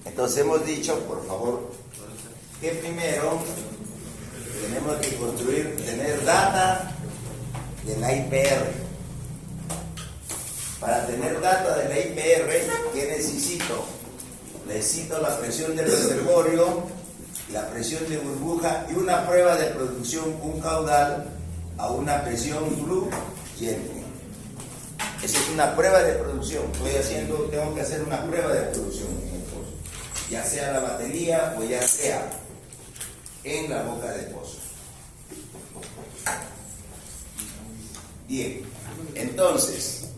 Entonces hemos dicho, por favor, que primero tenemos que tener data de la IPR. Para tener data de la IPR, ¿qué necesito? Necesito la presión del reservorio, la presión de burbuja y una prueba de producción, un caudal a una presión fluyente. Esa es una prueba de producción. Tengo que hacer una prueba de producción en el pozo, ya sea la batería o ya sea en la boca del pozo. Bien, entonces,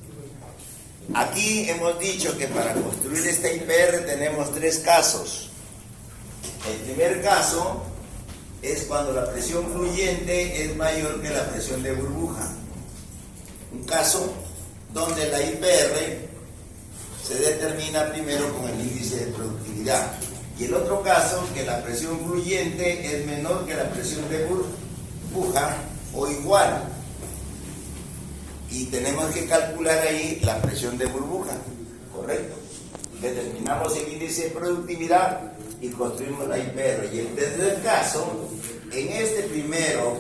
aquí hemos dicho que para construir esta IPR tenemos tres casos. El primer caso es cuando la presión fluyente es mayor que la presión de burbuja. Un caso donde la IPR se determina primero con el índice de productividad. Y el otro caso, que la presión fluyente es menor que la presión de burbuja o igual. Y tenemos que calcular ahí la presión de burbuja, ¿correcto? Determinamos el índice de productividad y construimos la IPR. Y el tercer caso, en este primero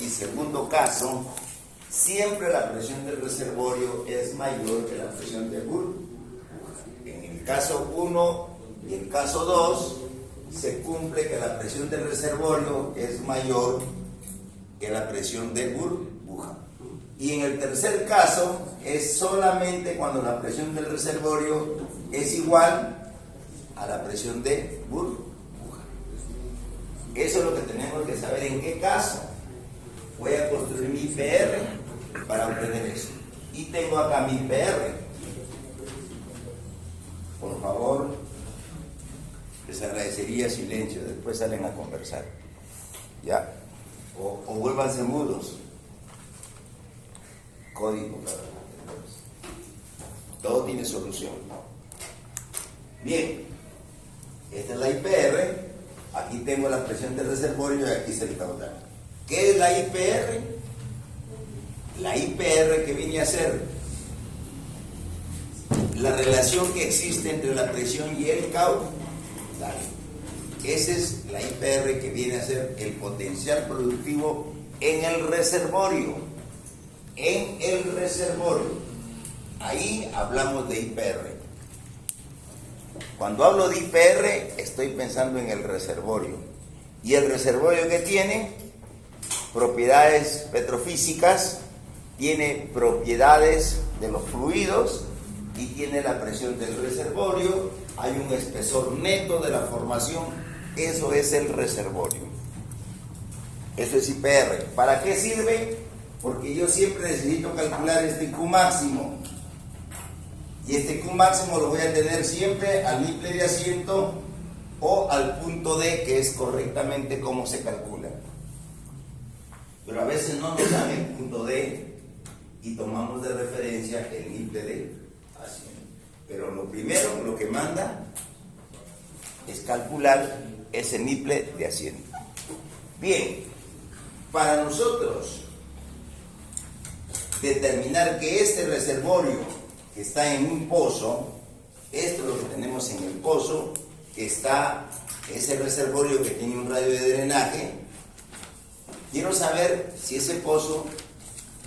y segundo caso, siempre la presión del reservorio es mayor que la presión de burbuja. En el caso 1 y el caso 2 se cumple que la presión del reservorio es mayor que la presión de burbuja. Y en el tercer caso es solamente cuando la presión del reservorio es igual a la presión de burbuja. Eso es lo que tenemos que saber en qué caso voy a construir mi IPR para obtener eso. Y tengo acá mi IPR. Por favor, les agradecería silencio, después salen a conversar. ¿Ya? O vuélvanse mudos. Código. Todo tiene solución. Bien, esta es la IPR. Aquí tengo la presión del reservorio y aquí está el caudal. ¿Qué es la IPR? La IPR, que viene a ser la relación que existe entre la presión y el caudal. Esa es la IPR, que viene a ser el potencial productivo en el reservorio. En el reservorio. Ahí hablamos de IPR. Cuando hablo de IPR, estoy pensando en el reservorio. ¿Y el reservorio qué tiene? Propiedades petrofísicas, tiene propiedades de los fluidos y tiene la presión del reservorio. Hay un espesor neto de la formación. Eso es el reservorio. Eso es IPR. ¿Para qué sirve? Porque yo siempre necesito calcular este Q máximo. Y este Q máximo lo voy a tener siempre al nipple de asiento o al punto D, que es correctamente como se calcula. Pero a veces no nos dan el punto D y tomamos de referencia el nipple de asiento. Pero lo primero, lo que manda es calcular ese nipple de asiento. Bien, para nosotros determinar que este reservorio que está en un pozo, esto es lo que tenemos en el pozo, que está, es el reservorio que tiene un radio de drenaje. Quiero saber si ese pozo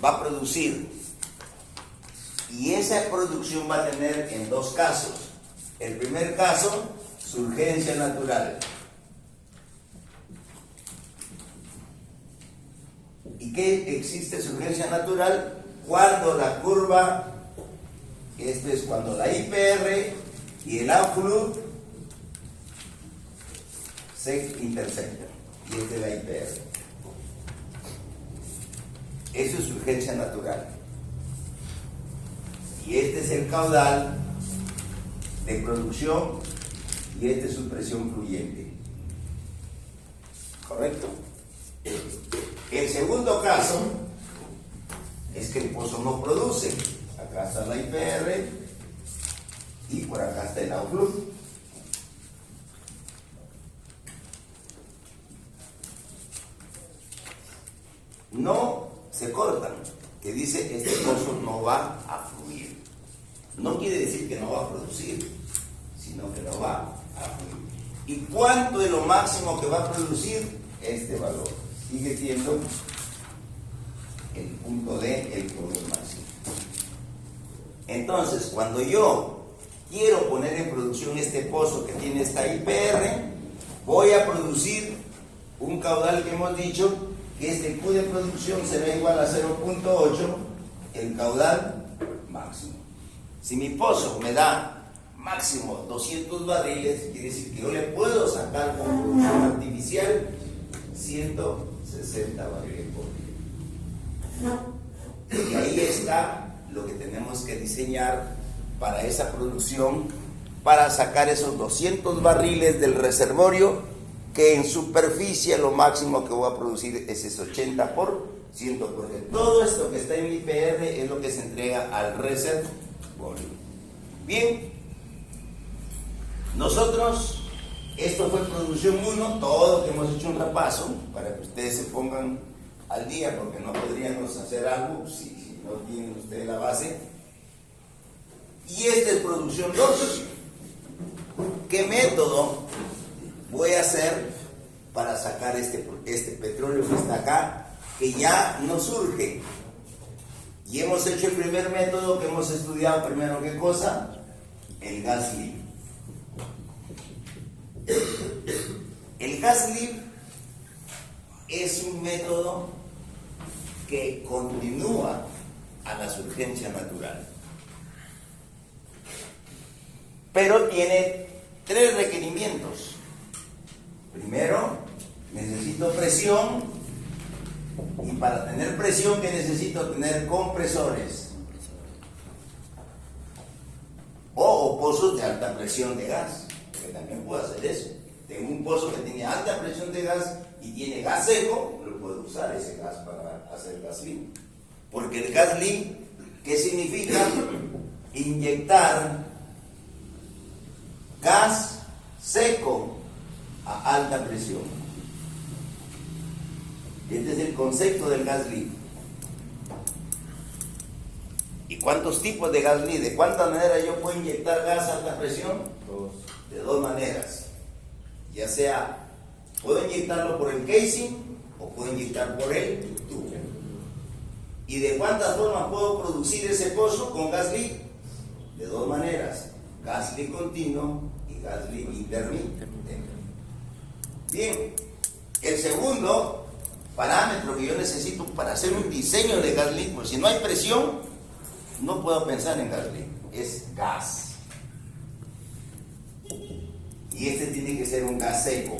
va a producir, y esa producción va a tener en dos casos. El primer caso, surgencia natural. ¿Y qué existe surgencia natural? Cuando la curva, esto es cuando la IPR y el outflow se intersectan. Y esta es la IPR. Eso es urgencia natural. Y este es el caudal de producción y esta es su presión fluyente. ¿Correcto? El segundo caso es que el pozo no produce. Acá está la IPR y por acá está el outflow. No se cortan, que dice este pozo no va a fluir. No quiere decir que no va a producir, sino que no va cuánto es lo máximo que va a producir este valor. Sigue siendo el punto D, el poder máximo. Entonces, cuando yo quiero poner en producción este pozo que tiene esta IPR, voy a producir un caudal que hemos dicho que este Q de producción será igual a 0.8, el caudal máximo. Si mi pozo me da máximo 200 barriles, quiere decir que yo le puedo sacar con producción artificial 160 barriles por día. Y ahí está lo que tenemos que diseñar para esa producción, para sacar esos 200 barriles del reservorio, que en superficie lo máximo que voy a producir es ese 80%, porque todo esto que está en mi IPR es lo que se entrega al reservorio. Bien, nosotros, esto fue producción 1, todo que hemos hecho un repaso, para que ustedes se pongan al día, porque no podríamos hacer algo si no tienen ustedes la base. Y esta es producción 2. ¿Qué método voy a hacer para sacar este petróleo que está acá, que ya no surge? Y hemos hecho el primer método que hemos estudiado primero. ¿Qué cosa? El gas libre. El gas libre es un método que continúa a la surgencia natural, pero tiene 3 requerimientos. Primero, necesito presión, y para tener presión, ¿qué necesito? Tener compresores o pozos de alta presión de gas, que también puedo hacer eso. Tengo un pozo que tiene alta presión de gas y tiene gas seco, lo puedo usar ese gas para hacer gas libre. Porque el gas libre, ¿qué significa? Inyectar gas seco a alta presión. Este es el concepto del gas libre. ¿Y cuántos tipos de gas libre? ¿De cuántas maneras yo puedo inyectar gas a alta presión? De 2 maneras. Ya sea, puedo inyectarlo por el casing o puedo inyectar por el tubo. ¿Y de cuántas formas puedo producir ese pozo con gas libre? De 2 maneras. Gas libre continuo y gas libre intermitente. Bien, el segundo parámetro que yo necesito para hacer un diseño de gas libre, porque si no hay presión, no puedo pensar en gas libre, es gas. Y este tiene que ser un gas seco.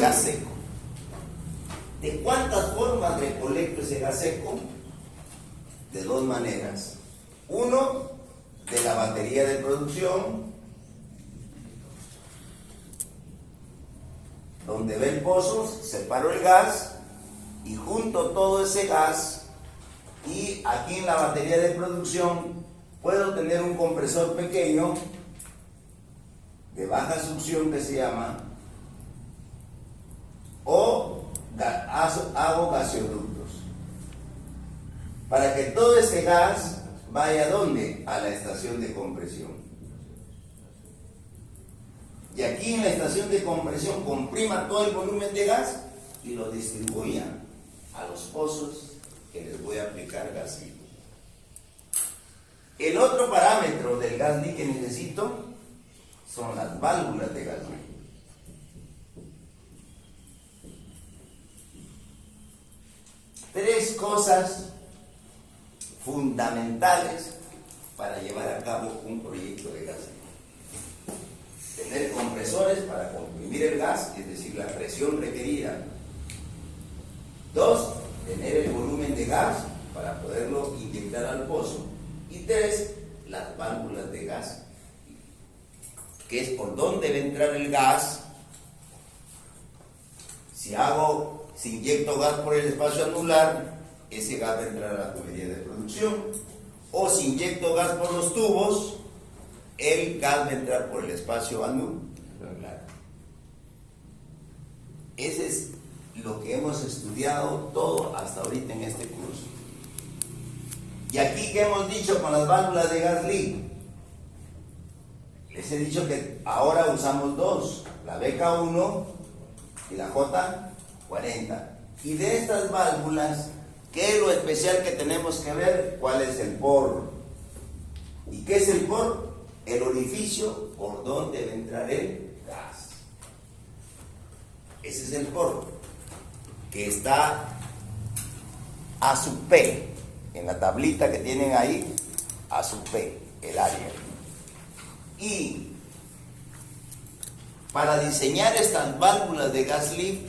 Gas seco. ¿De cuántas formas recolecto ese gas seco? De 2 maneras. Uno, de la batería de producción, donde ve el pozo, separo el gas y junto todo ese gas, y aquí en la batería de producción puedo tener un compresor pequeño de baja succión que se llama, o hago gasoductos para que todo ese gas vaya ¿a dónde? A la estación de compresión. Y aquí en la estación de compresión comprima todo el volumen de gas y lo distribuya a los pozos que les voy a aplicar gas libre. El otro parámetro del gas libre que necesito son las válvulas de gas libre. Tres cosas fundamentales para llevar a cabo un proyecto de gas libre. Tener compresores para comprimir el gas, es decir, la presión requerida. 2, tener el volumen de gas para poderlo inyectar al pozo. Y 3, las válvulas de gas, que es por donde debe entrar el gas. Si inyecto gas por el espacio anular, ese gas va a entrar a la tubería de producción. O si inyecto gas por los tubos, el gas va a entrar por el espacio anular. Ese es lo que hemos estudiado todo hasta ahorita en este curso. Y aquí, ¿qué hemos dicho con las válvulas de gas libre? les he dicho que ahora usamos dos, la BK1 y la J40. Y de estas válvulas, ¿qué es lo especial que tenemos que ver? ¿Cuál es el poro? ¿Y qué es el poro? El orificio por donde debe entrar el gas. Ese es el poro, que está a sub P, en la tablita que tienen ahí, a sub P, el área. Y para diseñar estas válvulas de gas lift,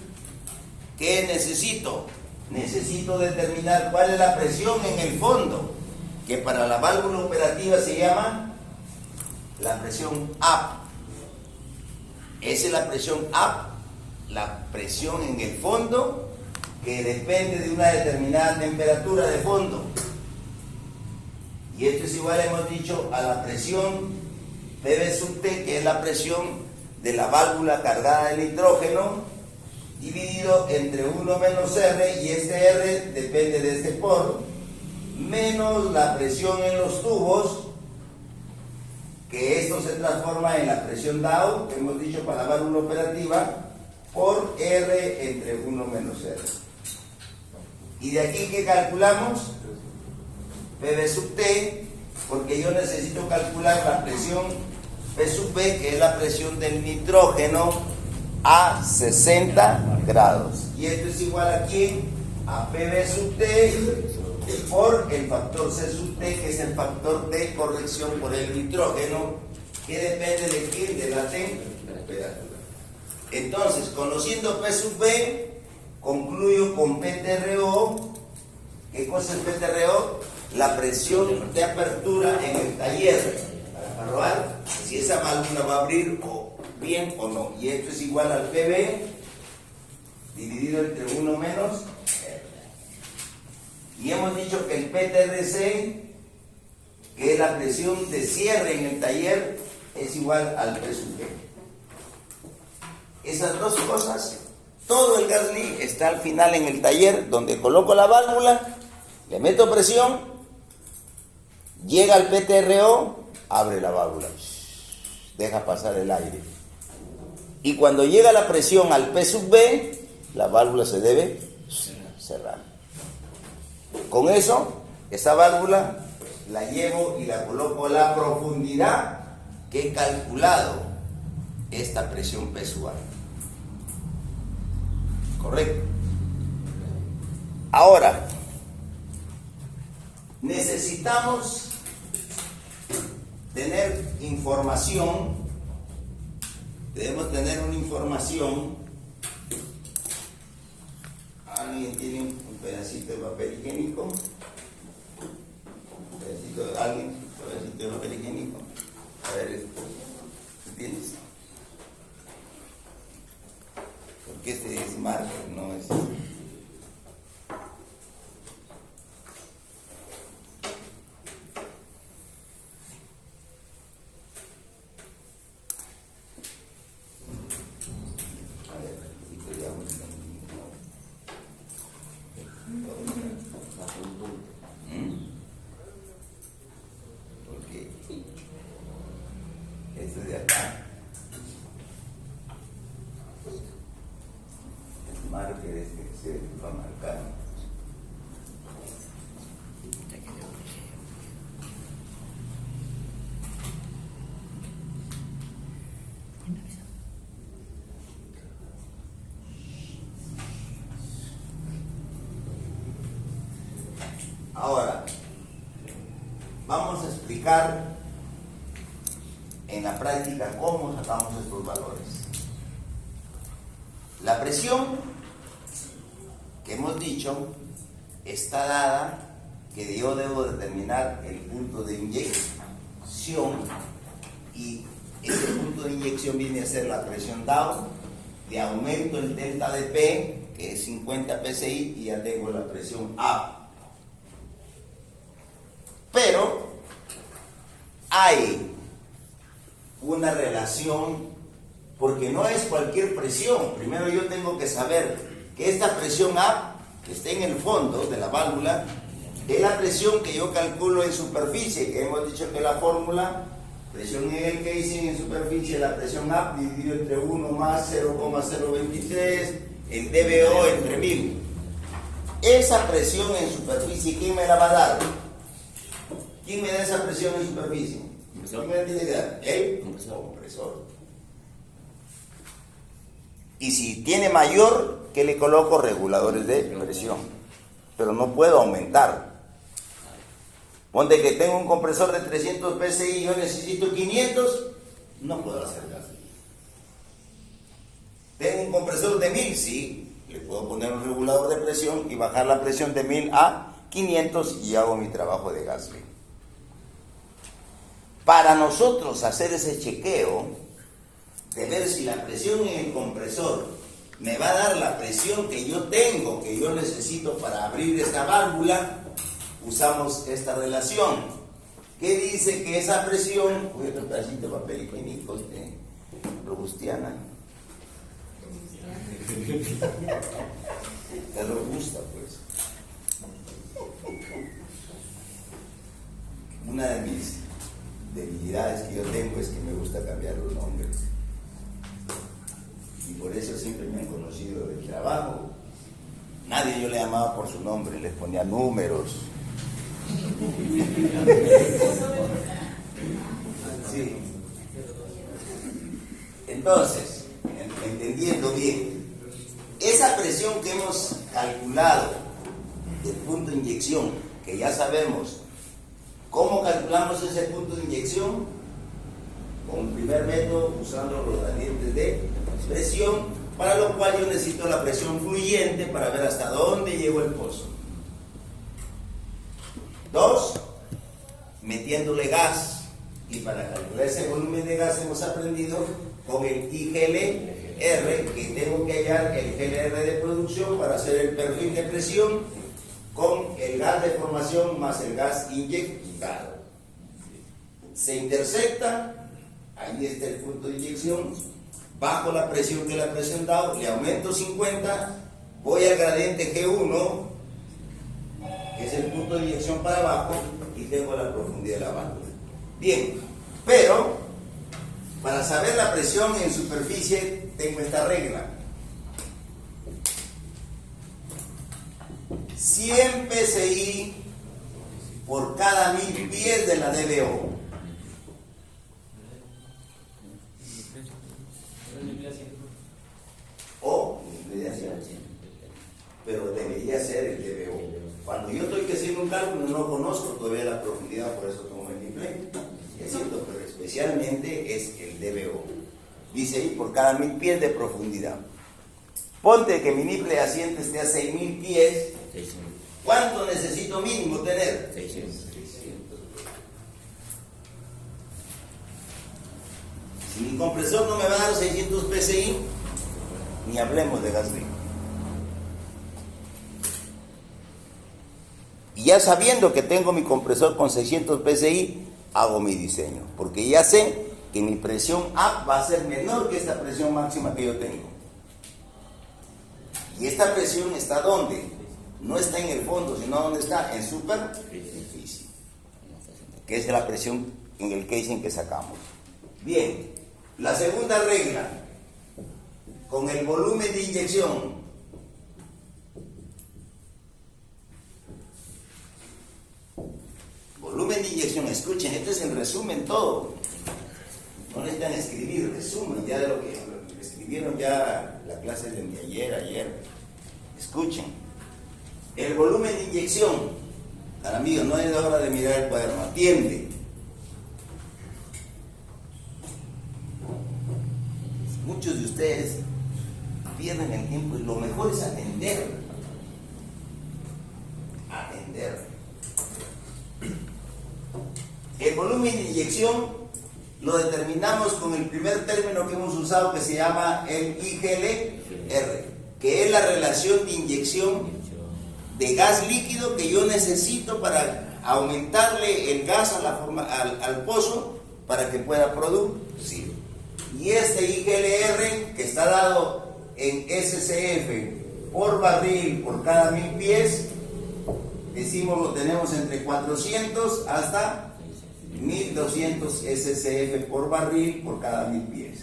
¿qué necesito? Necesito determinar cuál es la presión en el fondo, que para la válvula operativa se llama la presión up. Esa es la presión up, la presión en el fondo, que depende de una determinada temperatura de fondo. Y esto es igual, hemos dicho, a la presión PV sub T, que es la presión de la válvula cargada de nitrógeno, dividido entre 1 menos R, y este R depende de este poro, menos la presión en los tubos, que esto se transforma en la presión Dow, que hemos dicho para la válvula operativa, por R entre 1 menos R. Y de aquí, ¿qué calculamos? PV sub T, porque yo necesito calcular la presión P sub B, que es la presión del nitrógeno a 60 grados. Y esto es igual aquí a PV sub T por el factor C sub T, que es el factor de corrección por el nitrógeno, que depende de qué, de la temperatura. Entonces, conociendo P sub B, concluyo con PTRO. ¿Qué cosa es PTRO? La presión de apertura en el taller, para probar si esa válvula va a abrir bien o no. Y esto es igual al PB dividido entre 1 menos R. Y hemos dicho que el PTRC, que es la presión de cierre en el taller, es igual al P sub B. Esas dos cosas, todo el gas lift está al final en el taller, donde coloco la válvula, le meto presión, llega al PTRO, abre la válvula, deja pasar el aire. Y cuando llega la presión al P sub B, la válvula se debe cerrar. Con eso, esa válvula la llevo y la coloco a la profundidad que he calculado esta presión P sub A. ¿Correcto? Ahora, necesitamos tener información, debemos tener una información. ¿Alguien tiene un pedacito de papel higiénico? ¿Un pedacito de papel higiénico? A ver, ¿entiendes? Porque este es marker, no es... Porque esto de acá, el marker este que se va a marcar. Ahora, vamos a explicar en la práctica cómo sacamos estos valores. La presión que hemos dicho está dada, que yo debo determinar el punto de inyección, y ese punto de inyección viene a ser la presión Dow, de aumento el delta de P, que es 50 psi, y ya tengo la presión A. Pero hay una relación, porque no es cualquier presión. Primero yo tengo que saber que esta presión A, que está en el fondo de la válvula, es la presión que yo calculo en superficie, que hemos dicho que la fórmula Presión en el casing en superficie, la presión AP dividido entre 1 más 0,023, el DBO entre 1000. Esa presión en superficie, ¿quién me la va a dar? ¿Quién me da esa presión en superficie? ¿Quién me la tiene que dar? El compresor. Y si tiene mayor, ¿qué le coloco? Reguladores de presión. Pero no puedo aumentar. Ponte que tengo un compresor de 300 PSI y yo necesito 500, no puedo hacer gas. Tengo un compresor de 1000, sí, le puedo poner un regulador de presión y bajar la presión de 1000 a 500 y hago mi trabajo de gas. Para nosotros hacer ese chequeo, de ver si la presión en el compresor me va a dar la presión que yo tengo, que yo necesito para abrir esta válvula, usamos esta relación, que dice que esa presión, voy a otro pedacito de papel higiénico, robustiana, es robusta pues. Una de mis debilidades que yo tengo es que me gusta cambiar los nombres, y por eso siempre me han conocido del trabajo. Nadie yo le llamaba por su nombre, les ponía números. Sí. Entonces, entendiendo bien, esa presión que hemos calculado del punto de inyección, que ya sabemos cómo calculamos ese punto de inyección, con el primer método usando los gradientes de presión, para lo cual yo necesito la presión fluyente para ver hasta dónde llegó el pozo. 2, metiéndole gas, y para calcular ese volumen de gas hemos aprendido con el IGLR, que tengo que hallar el GLR de producción para hacer el perfil de presión con el gas de formación más el gas inyectado. Se intersecta, ahí está el punto de inyección, bajo la presión que le ha presentado, le aumento 50, voy al gradiente G1, que es el punto de inyección para abajo, y tengo la profundidad de la válvula. Bien, pero para saber la presión en superficie tengo esta regla. 100 PSI por cada 1000 pies de la DBO. O, pero debería ser el DBO. Cuando yo estoy haciendo un cálculo no conozco todavía la profundidad, por eso tomo el nivel. Es cierto, pero especialmente es el DBO. Dice ahí por cada 1000 pies de profundidad. Ponte que mi niple asiente esté a 6000 pies. ¿Cuánto necesito mínimo tener? 600. Si mi compresor no me va a dar 600 PSI, ni hablemos de gas líquido. Y ya sabiendo que tengo mi compresor con 600 PSI, hago mi diseño, porque ya sé que mi presión A va a ser menor que esta presión máxima que yo tengo. Y esta presión está ¿dónde? No está en el fondo, sino ¿dónde está? En superficie, que es la presión en el casing que sacamos. Bien, la segunda regla, con el volumen de inyección. Volumen de inyección, escuchen, esto es el resumen todo. No necesitan escribir, resumen ya de lo que escribieron ya la clase de ayer. Escuchen. El volumen de inyección, para amigos, no es hora de mirar el cuaderno, atiende. Muchos de ustedes pierden el tiempo y lo mejor es atender. El volumen de inyección lo determinamos con el primer término que hemos usado, que se llama el IGLR, que es la relación de inyección de gas líquido que yo necesito para aumentarle el gas al pozo para que pueda producir. Y este IGLR, que está dado en SCF por barril por cada 1000 pies, decimos lo tenemos entre 400 hasta 1200 SCF por barril por cada 1000 pies.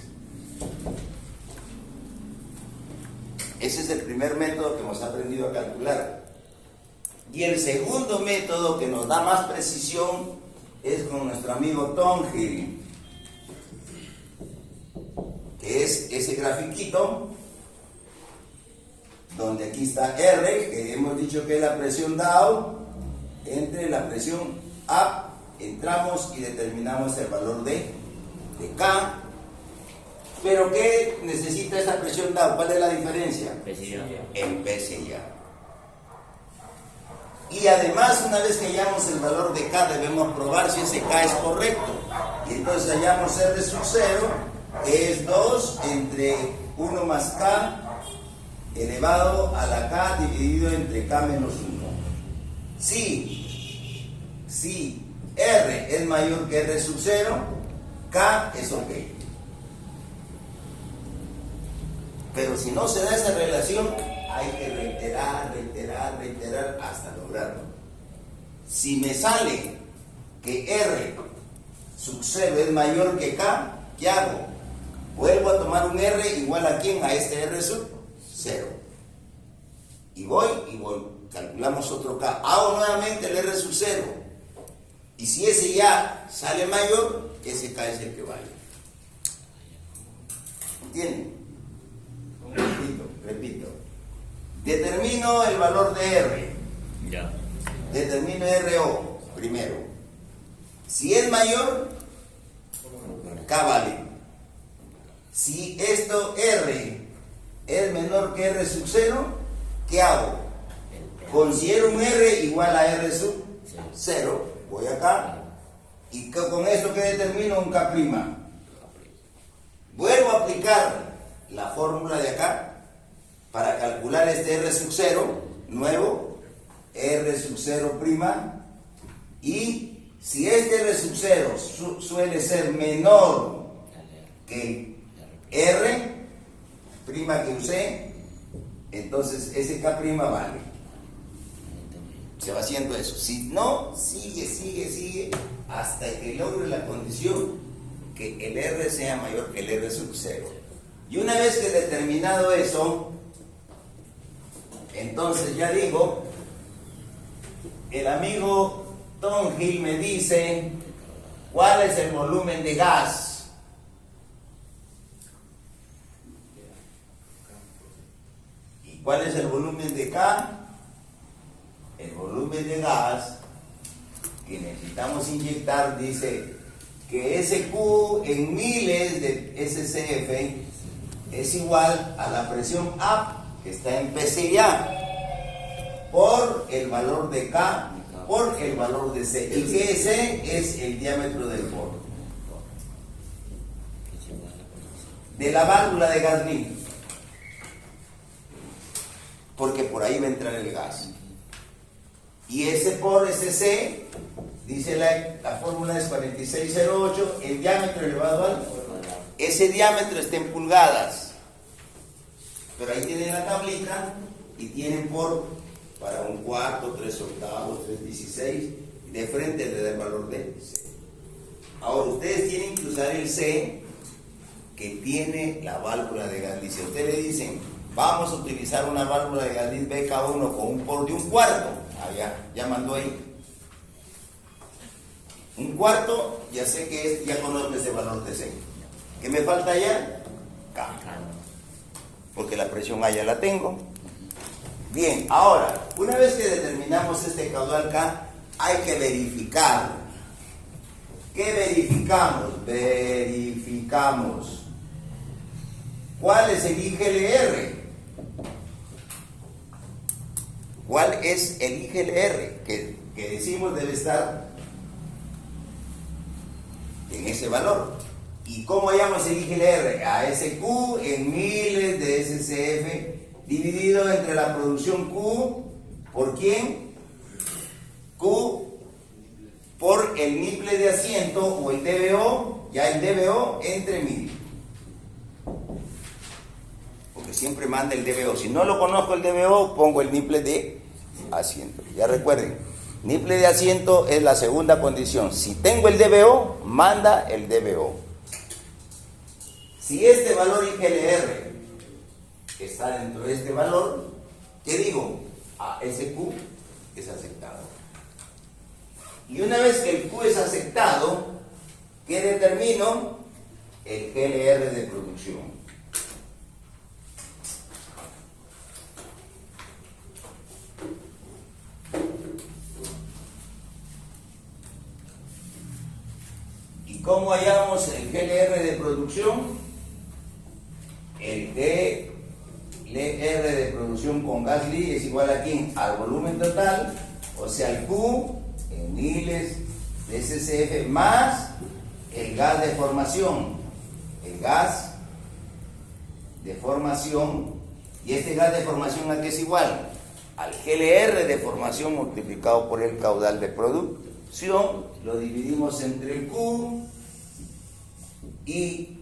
Ese es el primer método que hemos aprendido a calcular. Y el segundo método que nos da más precisión es con nuestro amigo Thornhill, que es ese grafiquito donde aquí está R, que hemos dicho que es la presión down, entre la presión up, entramos y determinamos el valor de K. Pero ¿qué necesita esta presión down? ¿Cuál es la diferencia? En PSI. Y además, una vez que hallamos el valor de K, debemos probar si ese K es correcto. Y entonces hallamos R sub 0, que es 2 entre 1 más K elevado a la K dividido entre K menos 1. Si R es mayor que R sub 0, K es ok. Pero si no se da esa relación, hay que reiterar hasta lograrlo. Si me sale que R sub 0 es mayor que K, ¿qué hago? Vuelvo a tomar un R igual a ¿quién? A este R sub 0. Y voy, calculamos otro K. Hago nuevamente el R sub 0. Y si ese ya sale mayor, ese K es el que vale. ¿Entienden? Repito. Determino el valor de R. Ya. Determino RO primero. Si es mayor, K vale. Si esto R es menor que R sub 0, ¿qué hago? Considero un R igual a R sub 0. Voy acá. Y con esto que determino un K'. Vuelvo a aplicar la fórmula de acá para calcular este R sub 0 nuevo, R sub 0 prima, y si este R sub 0 suele ser menor que R prima que usé, entonces ese K' vale. Se va haciendo eso. Si no, sigue hasta que logre la condición que el R sea mayor que el R sub 0. Y una vez que he determinado eso, entonces ya digo, el amigo Thornhill me dice cuál es el volumen de gas. ¿Y cuál es el volumen de K? El volumen de gas que necesitamos inyectar dice que ese Q en miles de SCF es igual a la presión up, que está en PSI, por el valor de K, por el valor de C. ¿Y qué C? Es el diámetro del poro de la válvula de gas limpio, porque por ahí va a entrar el gas. Y ese por ese C, dice la fórmula es 4608, el diámetro elevado al... Ese diámetro está en pulgadas. Pero ahí tienen la tablita y tienen por para 1/4, 3/8, 3/16, de frente le da el valor de C. Ahora ustedes tienen que usar el C que tiene la válvula de Gasly. Si a ustedes le dicen, vamos a utilizar una válvula de Gasly BK1 con un por de 1/4, ya mandó ahí. 1/4, ya sé que es, ya conozco ese valor de C. ¿Qué me falta ya? K. Porque la presión A ya la tengo. Bien, ahora, una vez que determinamos este caudal K, hay que verificar. ¿Qué verificamos? Verificamos. ¿Cuál es el IGLR? ¿Cuál es el IGLR? Que decimos debe estar en ese valor. ¿Y cómo hallamos el IGLR? A ese Q en miles de SCF dividido entre la producción Q, ¿por quién? Q por el niple de asiento o el DBO, ya el DBO entre 1000. Porque siempre manda el DBO. Si no lo conozco el DBO, pongo el niple de asiento. Ya recuerden, Niple de asiento es la segunda condición. Si tengo el DBO, manda el DBO. Si este valor IGLR está dentro de este valor, ¿qué digo? Ese Q es aceptado. Y una vez que el Q es aceptado, ¿qué determino? El GLR de producción. ¿Y cómo hallamos el GLR de producción? El GLR de producción con gas Lee es igual a ¿quién? Al volumen total, o sea, el Q en miles de SCF más el gas de formación. El gas de formación, y este gas de formación ¿a qué es igual? Al GLR de formación multiplicado por el caudal de producción, lo dividimos entre el Q, y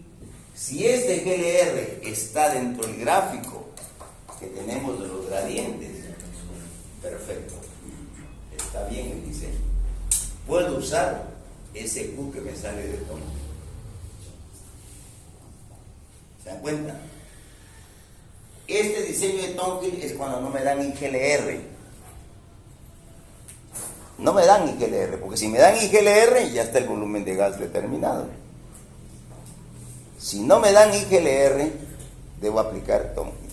si este GLR está dentro del gráfico que tenemos de los gradientes, perfecto, está bien el diseño. Puedo usar ese Q que me sale de tono. ¿Se dan cuenta? Este diseño de Tonkin es cuando no me dan IGLR. No me dan IGLR, porque si me dan IGLR ya está el volumen de gas determinado. Si no me dan IGLR, debo aplicar Tonkin.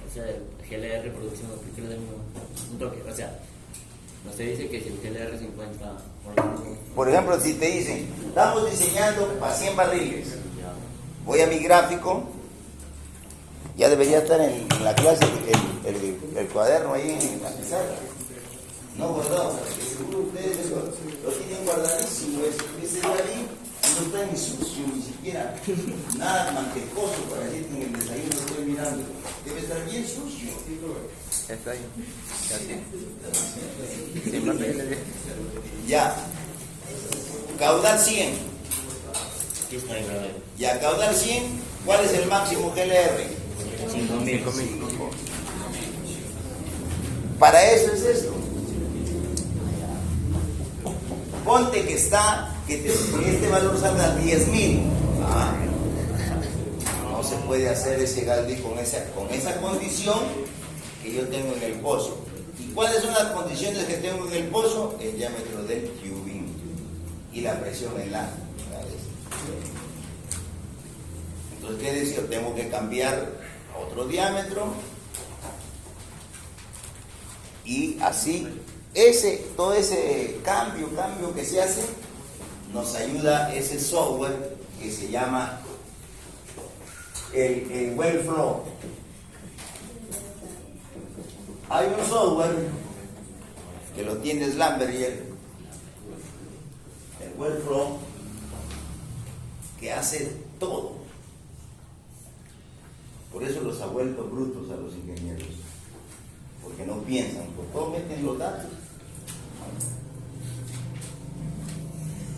O sea, el GLR producción, aplicarle un toque. O sea, no se dice que si el GLR se encuentra por ejemplo, si te dicen, estamos diseñando para 100 barriles, voy a mi gráfico, ya debería estar en la clase el cuaderno ahí en la pizarra, no guardado, porque seguro ustedes lo tienen guardadísimo, ese de ahí no está ni sucio, ni siquiera nada mantecoso para decir que en el desayuno estoy mirando, debe estar bien sucio. Está ahí. Ya. Caudal 100. Ya, caudal 100, ¿cuál es el máximo GLR? 5.000. Para eso es esto. Ponte que está, que este valor salga a 10.000. No se puede hacer ese Galdi con esa condición que yo tengo en el pozo. ¿Y cuáles son las condiciones que tengo en el pozo? El diámetro del tubing y la presión en la. Entonces, ¿qué decir? Tengo que cambiar a otro diámetro y así todo ese cambio que se hace nos ayuda ese software que se llama el Wellflow. Hay un software que lo tiene Schlumberger, el Wellflow, que hace todo. Por eso los ha vuelto brutos a los ingenieros, porque no piensan, por todo meten los datos.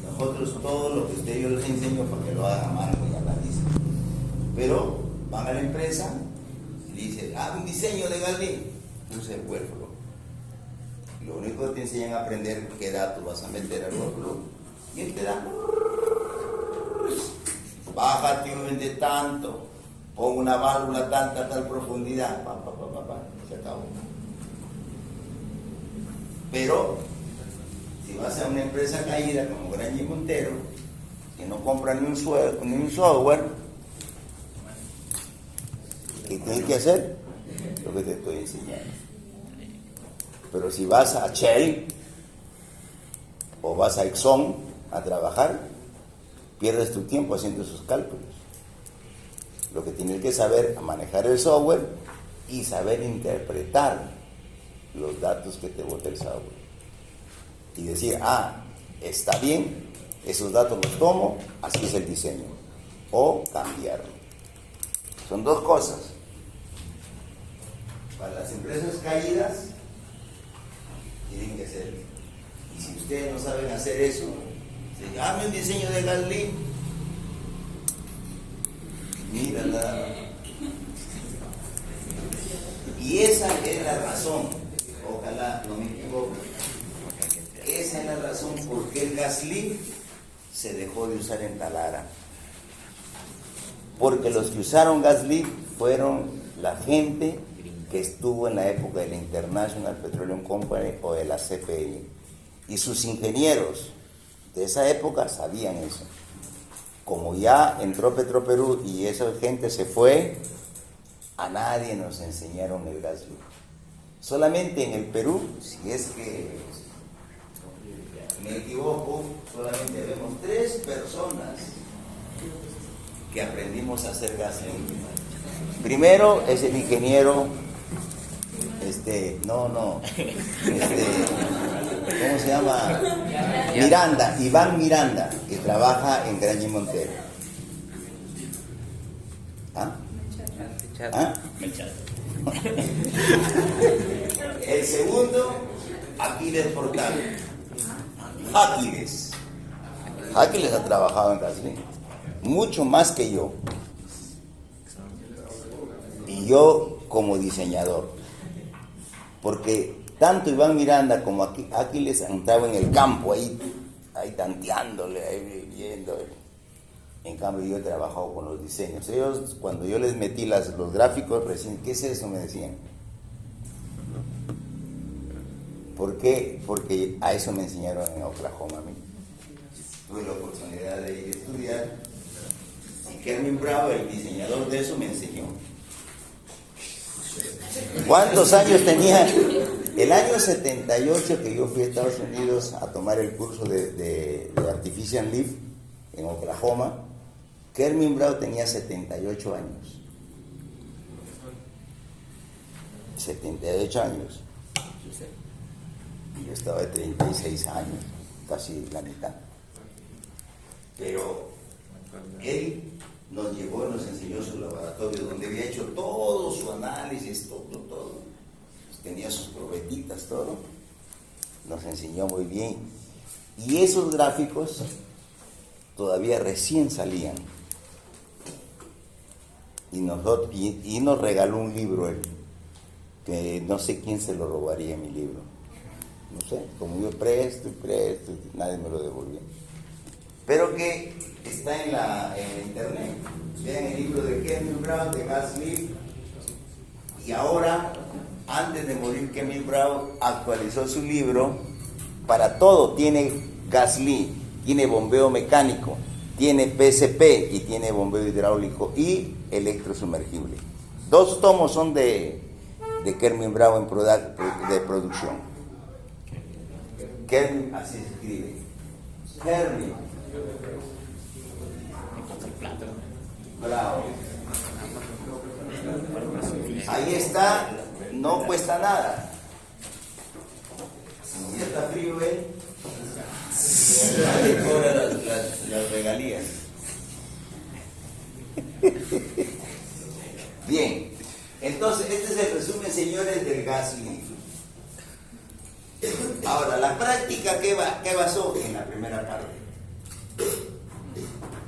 Nosotros todo lo que yo les enseño para que lo hagan a mano y analicen. Pero van a la empresa y dicen, un diseño de Galdi, usa el Wellflow. Lo único que te enseñan a aprender qué datos vas a meter al Wellflow. Y él te da, baja tubing de tanto, pon una válvula tanta, tal profundidad, se acabó. Pero si vas a una empresa caída como Granger y Montero, que no compra ni un software, ¿qué tienes que hacer? Lo que te estoy enseñando. Pero si vas a Shell o vas a Exxon a trabajar, pierdes tu tiempo haciendo esos cálculos. Lo que tienes que saber es manejar el software y saber interpretar los datos que te bota el software. Y decir, está bien, esos datos los tomo, así es el diseño. O cambiarlo. Son dos cosas. Para las empresas caídas, tienen que hacerlo. Y si ustedes no saben hacer eso, hazme un diseño de Galdi. Mira nada más. Y esa es la razón. Ojalá no me equivoque. por qué el gas lift se dejó de usar en Talara. Porque los que usaron gas lift fueron la gente que estuvo en la época de la International Petroleum Company o de la CPL. Y sus ingenieros de esa época sabían eso. Como ya entró Petroperú y esa gente se fue, a nadie nos enseñaron el gas lift. Solamente en el Perú, si es que me equivoco, solamente vemos 3 personas que aprendimos a hacer gas lift. Primero es el ingeniero, ¿cómo se llama? Miranda, Iván Miranda, que trabaja en Graña y Montero. ¿Ah? ¿Ah? El segundo, Aquiles Portal. Aquiles ha trabajado en gas lift, mucho más que yo. Y yo como diseñador. Porque tanto Iván Miranda como Aquiles han estado en el campo, ahí tanteándole, ahí viendo. En cambio yo he trabajado con los diseños. Ellos, cuando yo les metí los gráficos, recién, ¿qué es eso?, me decían. ¿Por qué? Porque a eso me enseñaron en Oklahoma a mí. Tuve la oportunidad de ir a estudiar. Y Kermin Bravo, el diseñador de eso, me enseñó. ¿Cuántos años tenía? El año 78 que yo fui a Estados Unidos a tomar el curso de Artificial Lift en Oklahoma, Kermin Bravo tenía 78 años. 78 años. Y yo estaba de 36 años, casi la mitad. Pero él nos llevó, nos enseñó su laboratorio, donde había hecho todo su análisis, todo. Tenía sus probetitas, todo. Nos enseñó muy bien. Y esos gráficos todavía recién salían. Y nos regaló un libro él, que no sé quién se lo robaría, mi libro. No sé, como yo presto, nadie me lo devolvió. Pero que está en internet. Vean el libro de Kermin Bravo, de gas lift. Y ahora, antes de morir, Kermin Bravo actualizó su libro para todo. Tiene gas lift, tiene bombeo mecánico, tiene PSP y tiene bombeo hidráulico y electrosumergible. 2 tomos son de Kermin Bravo de producción. Kermin, así se escribe. Kermin Bravo. Ahí está, no cuesta nada. Si ya está frío, le cobra las regalías. Bien, entonces este es el resumen, señores, del gas lift. Ahora, la práctica, ¿qué basó en la primera parte?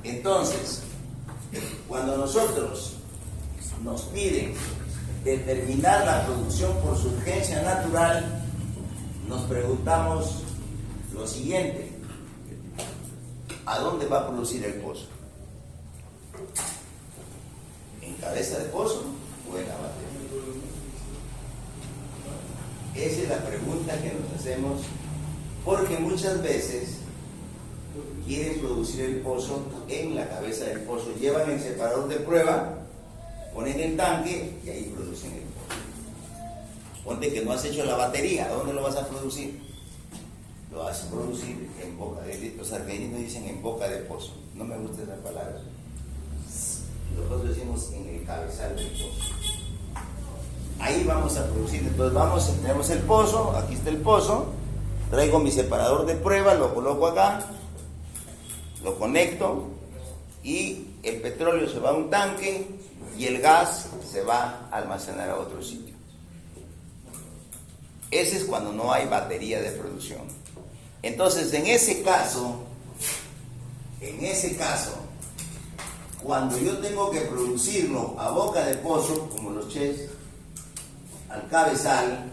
Entonces, cuando nosotros nos piden determinar la producción por su urgencia natural, nos preguntamos lo siguiente: ¿a dónde va a producir el pozo? ¿En cabeza de pozo o en la batería? Esa es la pregunta que nos hacemos, porque muchas veces quieren producir el pozo en la cabeza del pozo, llevan el separador de prueba, ponen el tanque y ahí producen el pozo. Ponte que no has hecho la batería, ¿a dónde lo vas a producir? Lo vas a producir en boca de, los argentinos dicen en boca de pozo, no me gusta esa palabra. Nosotros decimos en el cabezal del pozo. Ahí vamos a producir. Entonces tenemos el pozo, aquí está el pozo, traigo mi separador de prueba, lo coloco acá, lo conecto y el petróleo se va a un tanque y el gas se va a almacenar a otro sitio. Ese es cuando no hay batería de producción. Entonces, en ese caso, cuando yo tengo que producirlo a boca de pozo, como los chefs, al cabezal,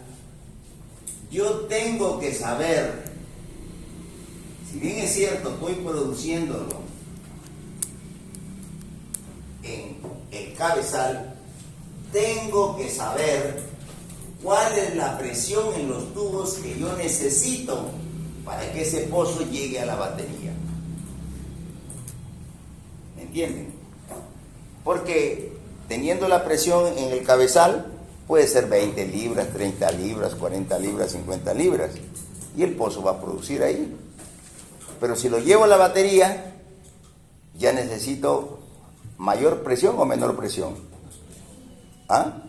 yo tengo que saber Si bien es cierto, estoy produciéndolo en el cabezal, tengo que saber cuál es la presión en los tubos que yo necesito para que ese pozo llegue a la batería. ¿Me entienden? Porque teniendo la presión en el cabezal, puede ser 20 libras, 30 libras, 40 libras, 50 libras, y el pozo va a producir ahí. Pero si lo llevo a la batería, ya necesito mayor presión o menor presión. ¿Ah?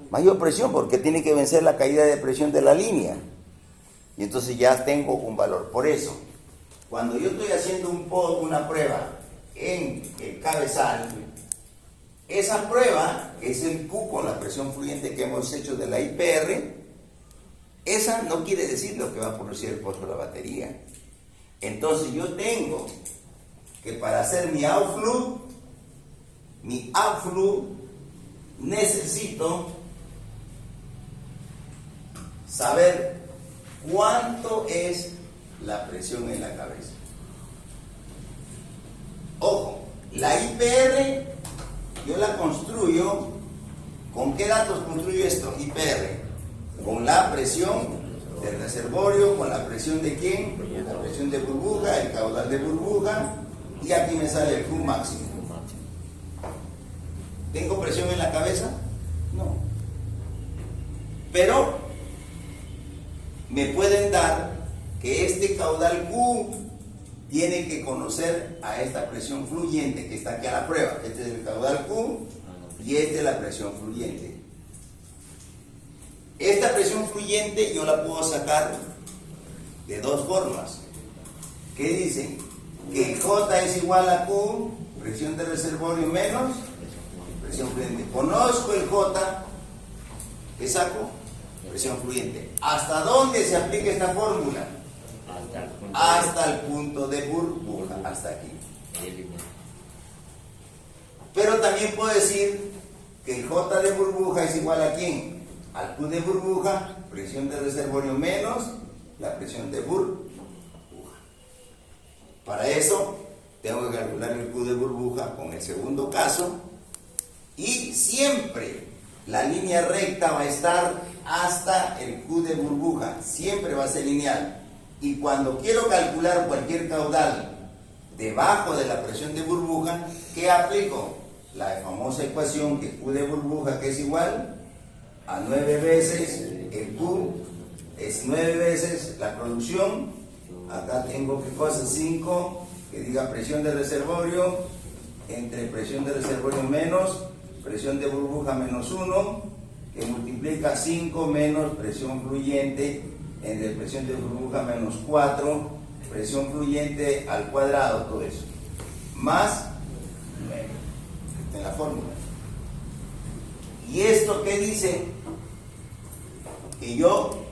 Mayor presión, porque tiene que vencer la caída de presión de la línea. Y entonces ya tengo un valor. Por eso, cuando yo estoy haciendo una prueba en el cabezal, esa prueba, que es el Q con la presión fluyente que hemos hecho de la IPR, esa no quiere decir lo que va a producir el pozo de la batería. Entonces yo tengo que para hacer mi outflow necesito saber cuánto es la presión en la cabeza. Ojo, la IPR yo la construyo, ¿con qué datos construyo esto? IPR, con la presión del reservorio, con la presión de quién, la presión de burbuja, el caudal de burbuja, y aquí me sale el Q máximo. ¿Tengo presión en la cabeza? No. Pero me pueden dar que este caudal Q tiene que conocer a esta presión fluyente que está aquí a la prueba. Este es el caudal Q y esta es la presión fluyente. Esta presión fluyente yo la puedo sacar de dos formas. ¿Qué dicen? Que J es igual a Q, presión de reservorio menos presión fluyente. Conozco el J, ¿qué saco? Presión fluyente. ¿Hasta dónde se aplica esta fórmula? Hasta el punto de burbuja, hasta aquí. Pero también puedo decir que el J de burbuja es igual a ¿quién? Al Q de burbuja, presión de reservorio menos la presión de burbuja. Para eso tengo que calcular el Q de burbuja con el segundo caso, y siempre la línea recta va a estar hasta el Q de burbuja, siempre va a ser lineal. Y cuando quiero calcular cualquier caudal debajo de la presión de burbuja, ¿qué aplico? La famosa ecuación que Q de burbuja, que es igual a 9 veces el Q, es 9 veces la producción. Acá tengo, ¿qué cosa? 5, que diga presión de reservorio, entre presión de reservorio menos presión de burbuja menos 1, que multiplica 5 menos presión fluyente, entre presión de burbuja menos 4, presión fluyente al cuadrado, todo eso, más 9, en la fórmula. ¿Y esto qué dice? Que yo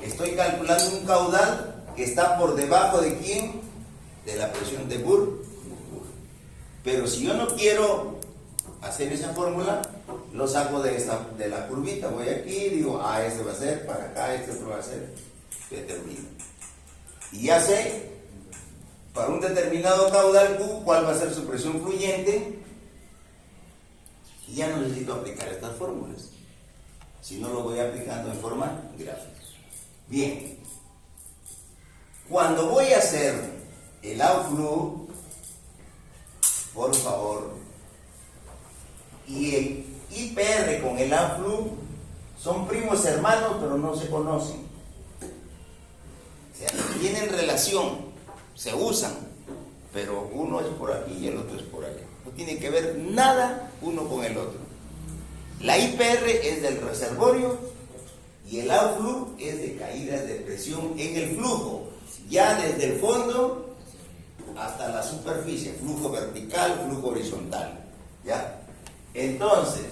estoy calculando un caudal que está por debajo de ¿quién? De la presión de burbuja. Pero si yo no quiero hacer esa fórmula, lo saco de la curvita. Voy aquí, digo, este va a ser para acá, este otro va a ser, determino. Y ya sé, para un determinado caudal Q, cuál va a ser su presión fluyente, y ya no necesito aplicar estas fórmulas, si no lo voy aplicando en forma gráfica. Bien, cuando voy a hacer el outflow, por favor, y el IPR con el outflow son primos hermanos, pero no se conocen. O sea, tienen relación, se usan, pero uno es por aquí y el otro es por allá. No tiene que ver nada uno con el otro. La IPR es del reservorio y el outflow es de caídas de presión en el flujo, ya desde el fondo hasta la superficie, flujo vertical, flujo horizontal, ¿ya? Entonces,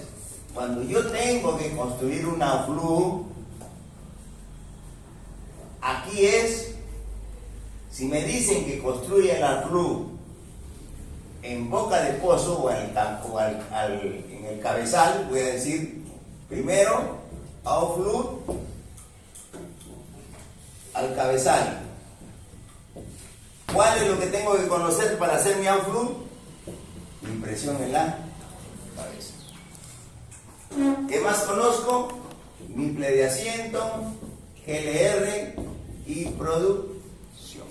cuando yo tengo que construir un outflow, aquí es, si me dicen que construya el outflow en boca de pozo o en el cabezal, voy a decir primero outflow al cabezal, ¿Cuál es lo que tengo que conocer para hacer mi outflow? Impresión en la cabeza. ¿Qué más conozco? Nimple de asiento, GLR y producción.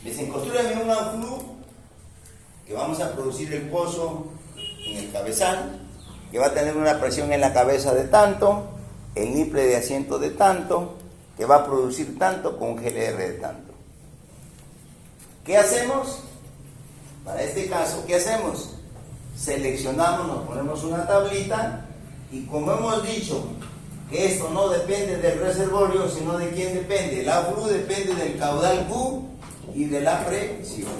Desencostúrame un outflow que vamos a producir el pozo en el cabezal, que va a tener una presión en la cabeza de tanto, el nimple de asiento de tanto, que va a producir tanto con GLR de tanto. ¿Qué hacemos? Para este caso, ¿qué hacemos? Seleccionamos, nos ponemos una tablita y como hemos dicho que esto no depende del reservorio, sino de quién depende. El outflow depende del caudal Q y de la presión.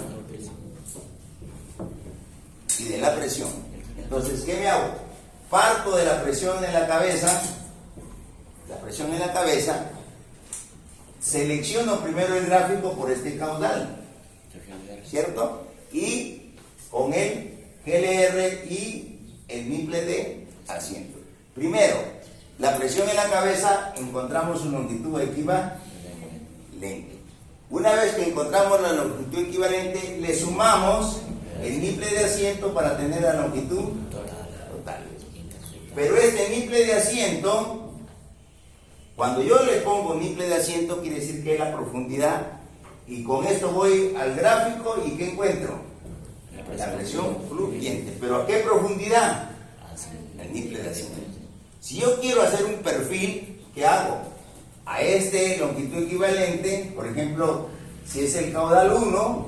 Entonces, ¿qué me hago? Parto de la presión en la cabeza, selecciono primero el gráfico por este caudal, ¿cierto? Y con el GLR y el nimple de asiento. Primero, la presión en la cabeza, encontramos su longitud equivalente. Una vez que encontramos la longitud equivalente, le sumamos el nimple de asiento para tener la longitud total. Pero este nimple de asiento, cuando yo le pongo nimple de asiento, quiere decir que es la profundidad. Y con esto voy al gráfico y ¿qué encuentro? La presión fluyente. ¿Pero a qué profundidad? El nimple de asiento. Si yo quiero hacer un perfil, ¿qué hago? A este longitud equivalente, por ejemplo, si es el caudal 1,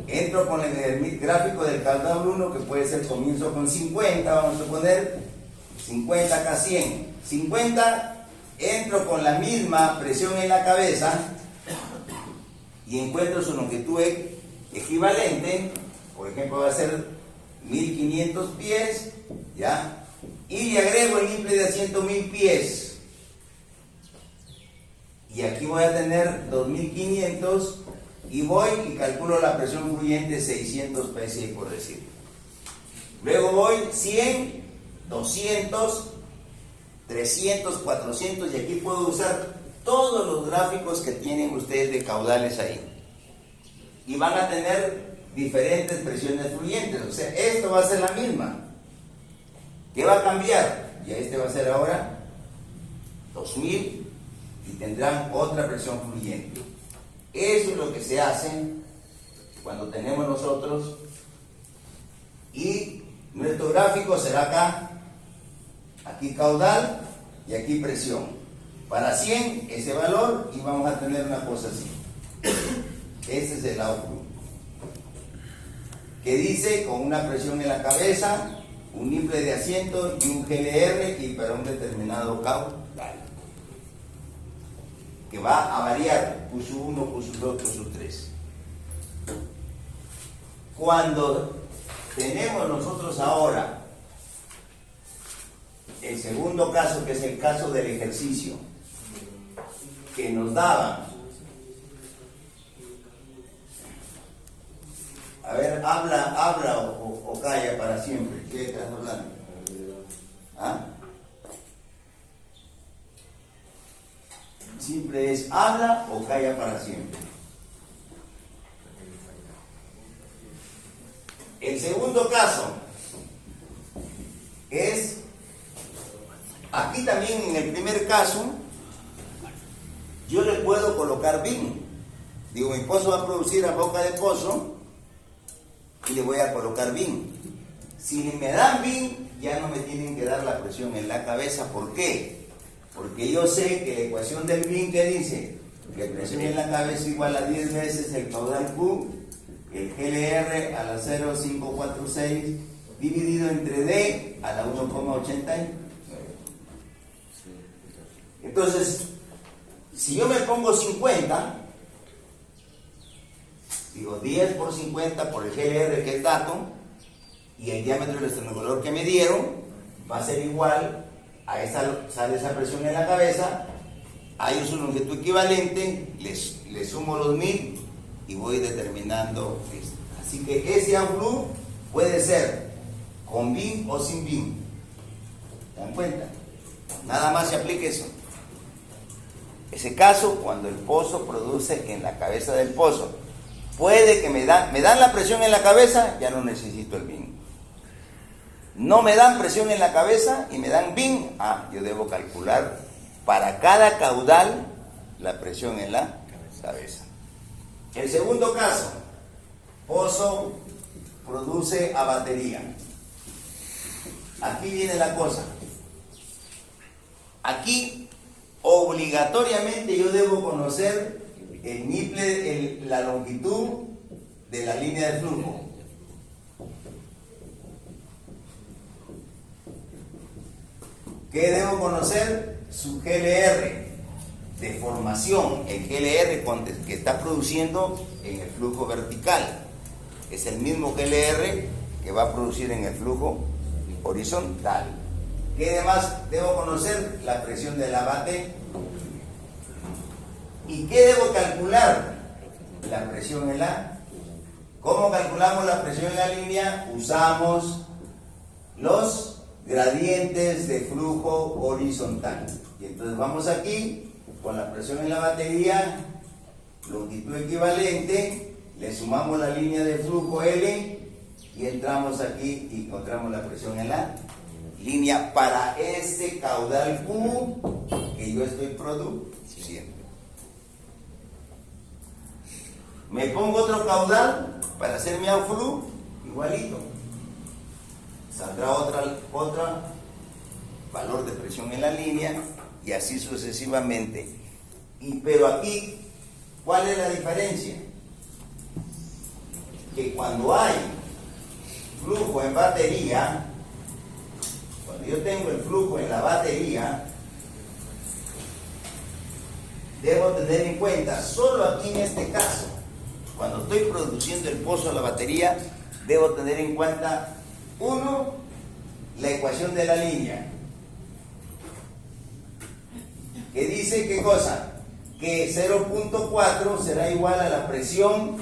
entro con el gráfico del caudal 1, que puede ser comienzo con 50, vamos a poner 50 acá 100. 50, entro con la misma presión en la cabeza y encuentro su longitud equivalente, por ejemplo va a ser 1500 pies, ¿ya? Y le agrego el nimple de asiento 1000 pies. Y aquí voy a tener 2500 y voy y calculo la presión fluyente 600 psi por decir. Luego voy 100, 200, 300, 400 y aquí puedo usar todos los gráficos que tienen ustedes de caudales ahí. Y van a tener diferentes presiones fluyentes, o sea, esto va a ser la misma. ¿Qué va a cambiar? Ya este va a ser ahora 2000 y tendrán otra presión fluyente. Eso es lo que se hace cuando tenemos nosotros y nuestro gráfico será acá, aquí caudal y aquí presión. Para 100 ese valor y vamos a tener una cosa así. Este es el outflow, que dice con una presión en la cabeza, un nimble de asiento y un GLR y para un determinado caudal, que va a variar, puso 1, puso 2, puso 3. Cuando tenemos nosotros ahora el segundo caso, que es el caso del ejercicio, que nos daban, a ver, habla o calla para siempre. ¿Qué estás hablando? ¿Ah? Siempre es habla o calla para siempre. El segundo caso es, aquí también en el primer caso, yo le puedo colocar BIM. Digo, mi pozo va a producir a boca de pozo y le voy a colocar BIM. Si me dan BIM, ya no me tienen que dar la presión en la cabeza. ¿Por qué? Porque yo sé que la ecuación del BIM, ¿qué dice? Que la presión en la cabeza igual a 10 veces el caudal Q, el GLR a la 0,546 dividido entre D a la 1,89. Entonces, si yo me pongo 50, digo 10 por 50 por el GLR, que es dato, y el diámetro del esternocodor que me dieron, va a ser igual a esa, sale esa presión en la cabeza, hay su longitud equivalente, le sumo los 1000 y voy determinando esto. Así que ese outflow puede ser con BIM o sin BIM. ¿Se dan cuenta? Nada más se aplica eso. Ese caso cuando el pozo produce en la cabeza del pozo. Puede que me dan la presión en la cabeza, ya no necesito el BIN. No me dan presión en la cabeza y me dan BIN, yo debo calcular para cada caudal la presión en la cabeza. El segundo caso, pozo produce a batería. Aquí viene la cosa. Aquí obligatoriamente yo debo conocer el niple, la longitud de la línea de flujo. ¿Qué debo conocer? Su GLR de formación, el GLR que está produciendo en el flujo vertical. Es el mismo GLR que va a producir en el flujo horizontal. ¿Qué demás debo conocer? La presión de la batería. ¿Y qué debo calcular? La presión en la... ¿Cómo calculamos la presión en la línea? Usamos los gradientes de flujo horizontal. Y entonces vamos aquí con la presión en la batería, longitud equivalente, le sumamos la línea de flujo L y entramos aquí y encontramos la presión en la línea para este caudal Q que yo estoy produciendo. Me pongo otro caudal para hacer mi outflow, igualito. Saldrá otra valor de presión en la línea y así sucesivamente. Pero aquí, ¿cuál es la diferencia? Que cuando hay flujo en batería, cuando yo tengo el flujo en la batería, debo tener en cuenta, solo aquí en este caso, cuando estoy produciendo el pozo a la batería, debo tener en cuenta, uno, la ecuación de la línea, que dice, ¿qué cosa? Que 0.4 será igual a la presión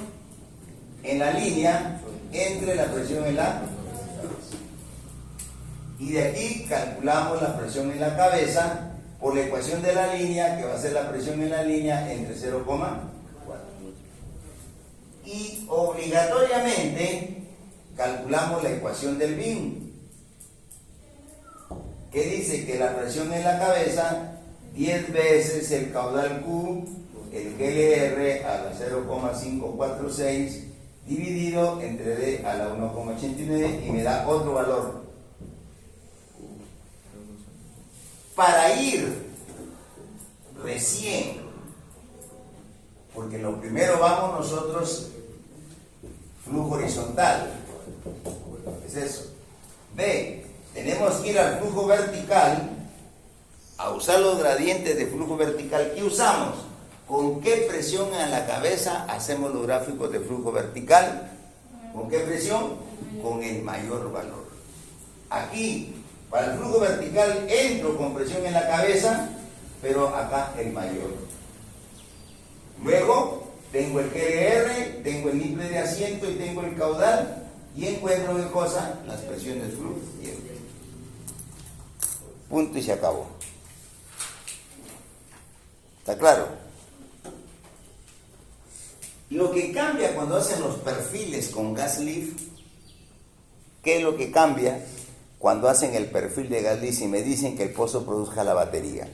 en la línea entre la presión en la... Y de aquí calculamos la presión en la cabeza por la ecuación de la línea, que va a ser la presión en la línea entre 0,4. Y obligatoriamente calculamos la ecuación del BIN, que dice que la presión en la cabeza 10 veces el caudal Q, el GLR a la 0,546 dividido entre D a la 1,89 y me da otro valor. Para ir recién, porque lo primero vamos nosotros flujo horizontal, es eso. B, tenemos que ir al flujo vertical a usar los gradientes de flujo vertical. ¿Qué usamos? ¿Con qué presión en la cabeza hacemos los gráficos de flujo vertical? ¿Con qué presión? Con el mayor valor. Aquí, para el flujo vertical, entro con presión en la cabeza, pero acá el mayor. Luego, tengo el GLR, tengo el niple de asiento y tengo el caudal, y encuentro ¿qué cosa? Las presiones flujo. Punto y se acabó. ¿Está claro? Lo que cambia cuando hacen los perfiles con gas lift, ¿qué es lo que cambia cuando hacen el perfil de gas lift y me dicen que el pozo produzca la batería?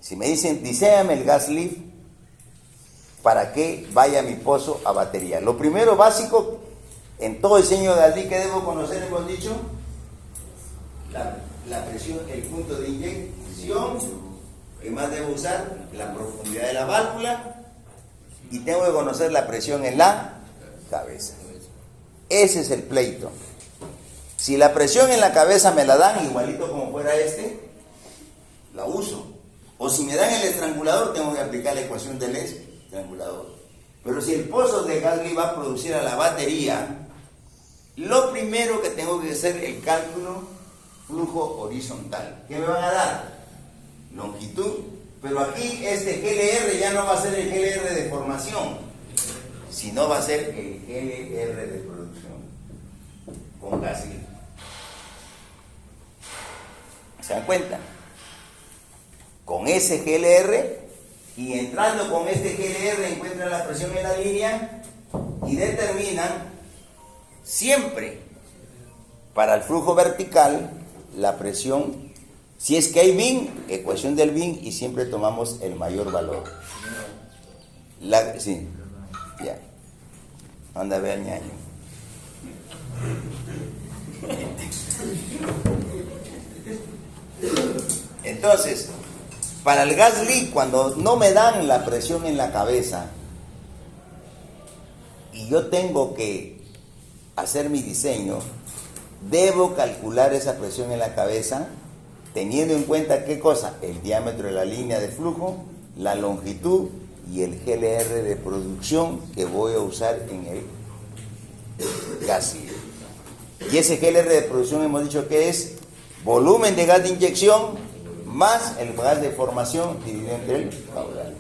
Si me dicen, diséñame el gas lift para que vaya mi pozo a batería. Lo primero básico, en todo diseño de gas lift que debo conocer, hemos dicho, la presión, el punto de inyección, ¿qué más debo usar? La profundidad de la válvula, y tengo que conocer la presión en la cabeza. Ese es el pleito. Si la presión en la cabeza me la dan igualito como fuera la uso. O si me dan el estrangulador, tengo que aplicar la ecuación del estrangulador. Pero si el pozo de gas lift va a producir a la batería, lo primero que tengo que hacer es el cálculo flujo horizontal. ¿Qué me van a dar? Longitud. Pero aquí este GLR ya no va a ser el GLR de formación, sino va a ser el GLR de producción con gas lift. ¿Se dan cuenta? con ese GLR, y entrando con este GLR encuentran la presión en la línea y determinan siempre para el flujo vertical la presión. Si es que hay bin, ecuación del bin, y siempre tomamos el mayor valor. Sí, ya. Anda a ver al ñaño. Entonces, para el gas leak, cuando no me dan la presión en la cabeza y yo tengo que hacer mi diseño, debo calcular esa presión en la cabeza teniendo en cuenta ¿qué cosa? El diámetro de la línea de flujo, la longitud y el GLR de producción que voy a usar en el gas leak. Y ese GLR de producción hemos dicho que es volumen de gas de inyección más el gas de formación dividido entre el caudal.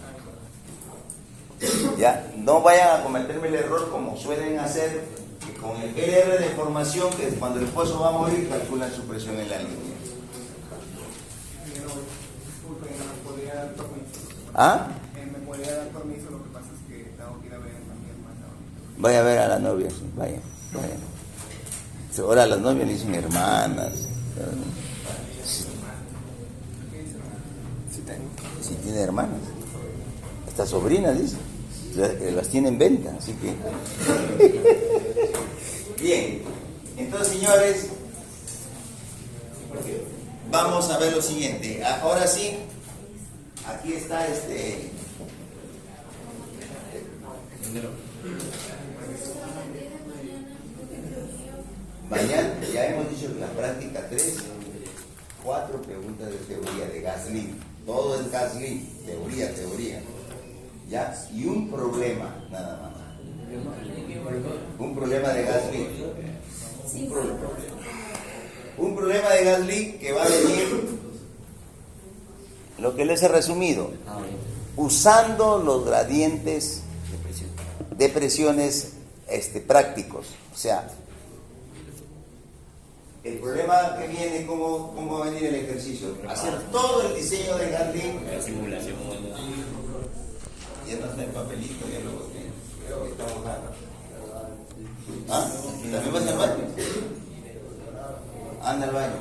Ya, no vayan a cometerme el error como suelen hacer, que con el GLR de formación, que es cuando el pozo va a morir, calculan su presión en la línea. ¿Ah? ¿Me podría dar permiso? Lo que pasa es que tengo que ir a ver también más ahorita. Vaya a ver a la novia, sí, vaya. Ahora a las novias le dicen hermanas. Si tiene hermanas. Hasta sobrinas, dice. Las tiene en venta, así que. Bien, entonces señores, vamos a ver lo siguiente. Ahora sí, aquí está mañana ya hemos dicho que la práctica 3, 4 preguntas de teoría de gas leak. Todo es gas leak, teoría. ¿Ya? Y un problema, nada más. Un problema de gas leak. Un problema de gas leak que va a venir, lo que les he resumido, usando los gradientes de presiones prácticos. O sea, el problema que viene, ¿cómo va a venir el ejercicio? Hacer todo el diseño de gas leak. La simulación. Ya no está en papelito, ya lo boté. Estamos acá. ¿Ah? ¿También vas al baño? Anda al baño.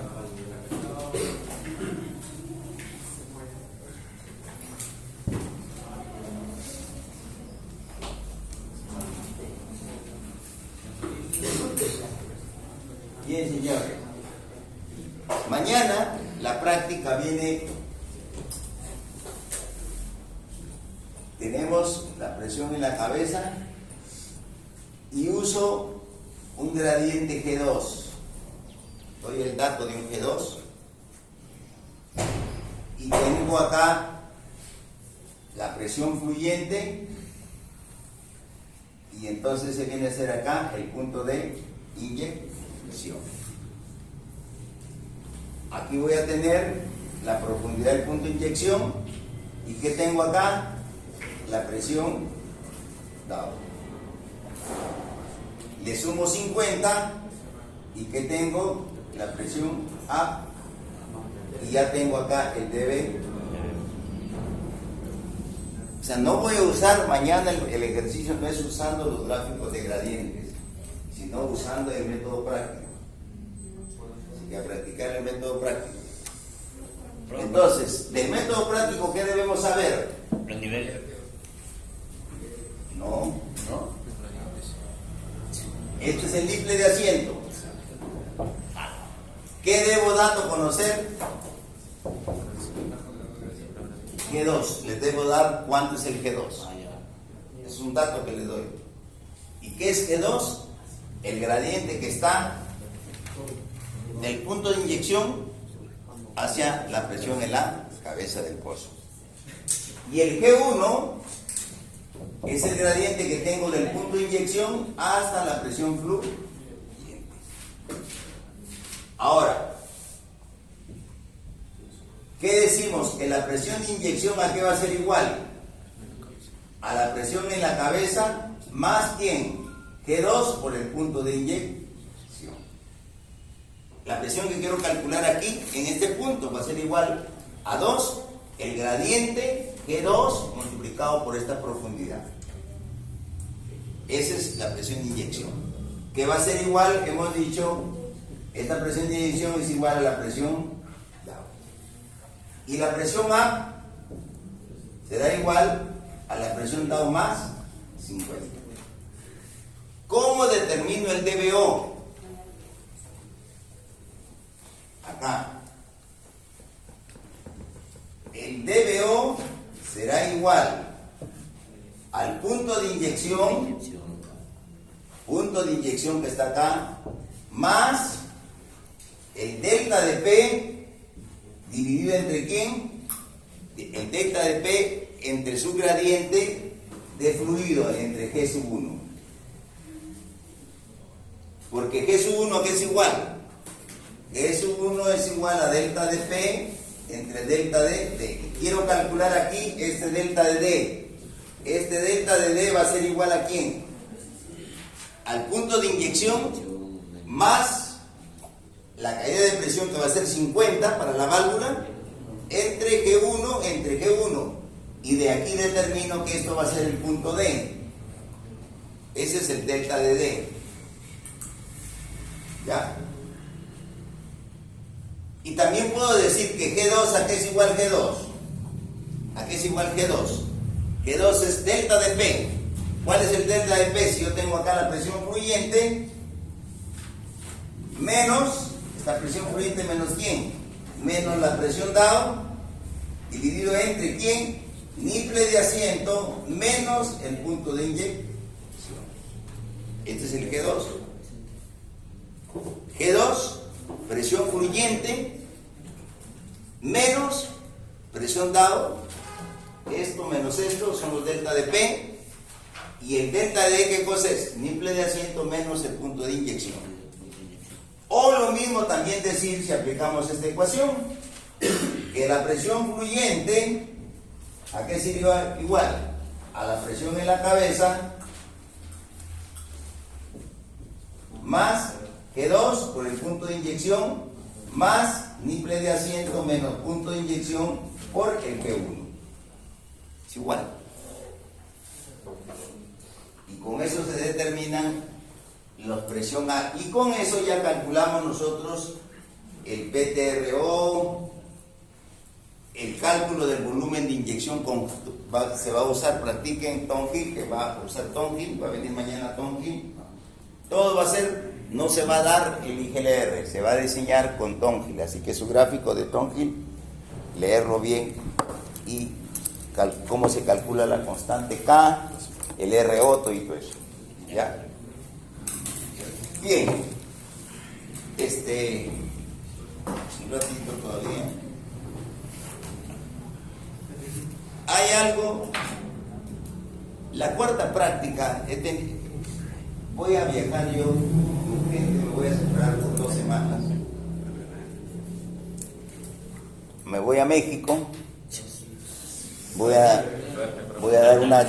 Bien, señores. Mañana la práctica viene. Tenemos la presión en la cabeza y uso un gradiente G2. Doy el dato de un G2 y tengo acá la presión fluyente, y entonces se viene a ser acá el punto de inyección. Aquí voy a tener la profundidad del punto de inyección, y ¿qué tengo acá? La presión dado. Le sumo 50 y ¿qué tengo? La presión A, y ya tengo acá el dB. O sea, no voy a usar mañana el ejercicio, no es usando los gráficos de gradientes, sino usando el método práctico. Así que a practicar el método práctico. Entonces, del método práctico, ¿qué debemos saber? Los niveles. No. Este es el nipple de asiento. ¿Qué debo dato conocer? G2. Les debo dar cuánto es el G2. Es un dato que les doy. ¿Y qué es G2? El gradiente que está del punto de inyección hacia la presión en la cabeza del pozo. Y el G1 es el gradiente que tengo del punto de inyección hasta la presión fluyente. Ahora, ¿qué decimos? Que la presión de inyección ¿a qué va a ser igual? A la presión en la cabeza más ¿quién? G2 por el punto de inyección. La presión que quiero calcular aquí, en este punto, va a ser igual a 2 el gradiente G2 multiplicado por esta profundidad. Esa es la presión de inyección, que va a ser igual, hemos dicho, esta presión de inyección es igual a la presión DAO. Y la presión A será igual a la presión DAO más 50. ¿Cómo determino el DBO? Acá. El DBO será igual al punto de inyección que está acá, más el delta de P dividido entre ¿quién? El delta de P entre su gradiente de fluido, entre G sub 1. Porque G sub 1, ¿qué es igual? G sub 1 es igual a delta de P entre delta de D. Quiero calcular aquí este delta de D. Este delta de D va a ser igual a ¿quién? Al punto de inyección más la caída de presión, que va a ser 50 para la válvula, entre G1. Y de aquí determino que esto va a ser el punto D. Ese es el delta de D. ¿Ya? Y también puedo decir que G2, ¿a qué es igual G2? ¿A qué es igual G2? G2 es delta de P. ¿Cuál es el delta de P? Si yo tengo acá la presión fluyente, menos, esta presión fluyente menos ¿quién? Menos la presión DAO, dividido entre ¿quién? Niple de asiento, menos el punto de inyección. Este es el G2. G2, presión fluyente, menos presión DAO, esto menos esto, son los delta de P, y el delta de ¿qué cosa es? Niple de asiento menos el punto de inyección. O lo mismo también decir, si aplicamos esta ecuación, que la presión fluyente, ¿a qué sería igual? A la presión en la cabeza, más G2 por el punto de inyección, más niple de asiento menos punto de inyección por el G1. Es igual. Y con eso se determinan la presión A. Y con eso ya calculamos nosotros el PTRO, el cálculo del volumen de inyección. Se va a usar, practiquen Thornhill, que va a usar Thornhill, va a venir mañana Thornhill. Todo va a ser, no se va a dar el IGLR, se va a diseñar con Thornhill. Así que su gráfico de Thornhill, leerlo bien, y cómo se calcula la constante K, el RO y todo eso. ¿Ya? Bien. Un ratito todavía. Hay algo. La cuarta práctica, voy a viajar yo, me voy a separar por 2 semanas. Me voy a México. Voy a dar una